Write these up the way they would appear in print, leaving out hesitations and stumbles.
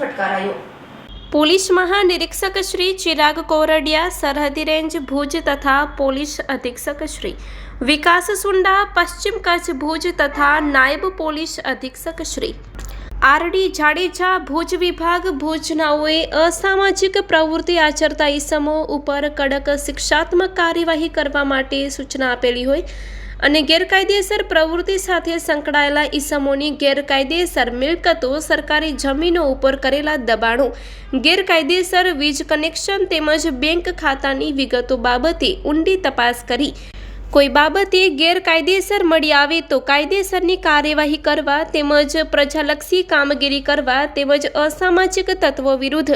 ફટકારાયો। Police મહાનિરીક્ષક Shri Chirag Kordia, સરહદી range Bhuj તથા police અધિક્ષક શ્રી વિકાસ સુંડા, પશ્ચિમ કચ્છ ભુજ તથા નાયબ પોલીસ અધિક્ષક શ્રી આરડી જાડેજા, ભુજ વિભાગ ભુજનાઓએ અસામાજિક પ્રવૃત્તિ આચરતા ઈસમો ઉપર કડક શિક્ષાત્મક કાર્યવાહી કરવા માટે સૂચના આપેલી હોય અને ગેરકાયદેસર પ્રવૃત્તિ સાથે સંકળાયેલા ઈસમોની ગેરકાયદેસર મિલકતો, સરકારી જમીનો ઉપર કરેલા દબાણો, ગેરકાયદેસર વીજ કનેક્શન તેમજ બેંક ખાતાની વિગતો બાબતે ઊંડી તપાસ કરી કોઈ બાબતે ગેરકાયદેસર મળી આવે તો કાયદેસરની કાર્યવાહી કરવા તેમજ પ્રજાલક્ષી કામગીરી કરવા તેમજ અસામાજિક તત્વો વિરુદ્ધ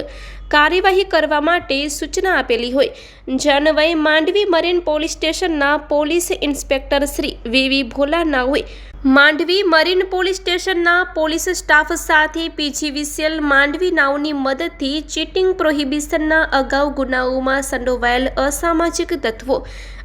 કાર્યવાહી કરવા માટે સૂચના આપેલી હોય, જે અન્વયે માંડવી મરીન પોલીસ સ્ટેશનના પોલીસ ઇન્સ્પેક્ટર શ્રી વીવી ભોલાનાઓએ માંડવી મરીન પોલીસ સ્ટેશનના પોલીસ સ્ટાફ સાથે પીજીવીસીએલ માંડવી નાઓની મદદથી ચીટિંગ પ્રોહિબિશનના અગાઉ ગુનાઓમાં સંડોવાયેલ અસામાજિક તત્વો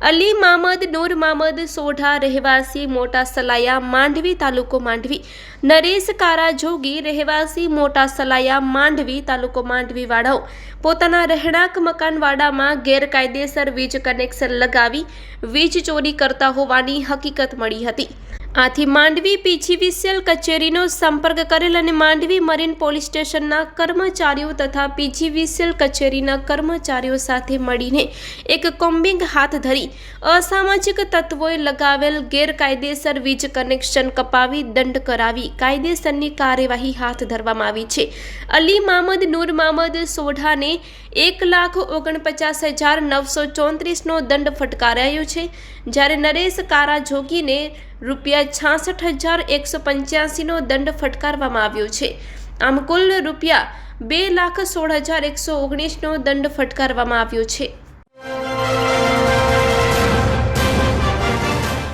અલી મામદ, નૂર મામદ સોઢા, રહેવાસી મોટા સલાયા, માંડવી તાલુકો માંડવી, નરેશ કારા જોગી, રહેવાસી મોટા સલાયા, માંડવી તાલુકો માંડવી વાળાઓ પોતાના રહેણાંક મકાનવાડામાં ગેરકાયદેસર વીજ કનેક્શન લગાવી વીજ ચોરી કરતા હોવાની હકીકત મળી હતી। આથી માંડવી પીજીવીસીએલ કચેરીનો સંપર્ક કરેલ અને માંડવી મરીન પોલીસ સ્ટેશનના કર્મચારીઓ તથા પીજીવીસીએલ કચેરીના કર્મચારીઓ સાથે મળીને એક કોમ્બિંગ હાથ ધરી અસામાજિક તત્વોએ લગાવેલ ગેરકાયદેસર વીજ કનેક્શન કપાવી દંડ કરાવી કાયદેસરની કાર્યવાહી હાથ ધરવામાં આવી છે। અલી મામદ, નૂર મામદ સોઢાને 1,49,934નો દંડ ફટકારાયો છે, જ્યારે નરેશ કારા જોગીને ₹66,185નો દંડ ફટકારવામાં આવ્યો છે। આમ કુલ ₹2,16,119નો દંડ ફટકારવામાં આવ્યો છે।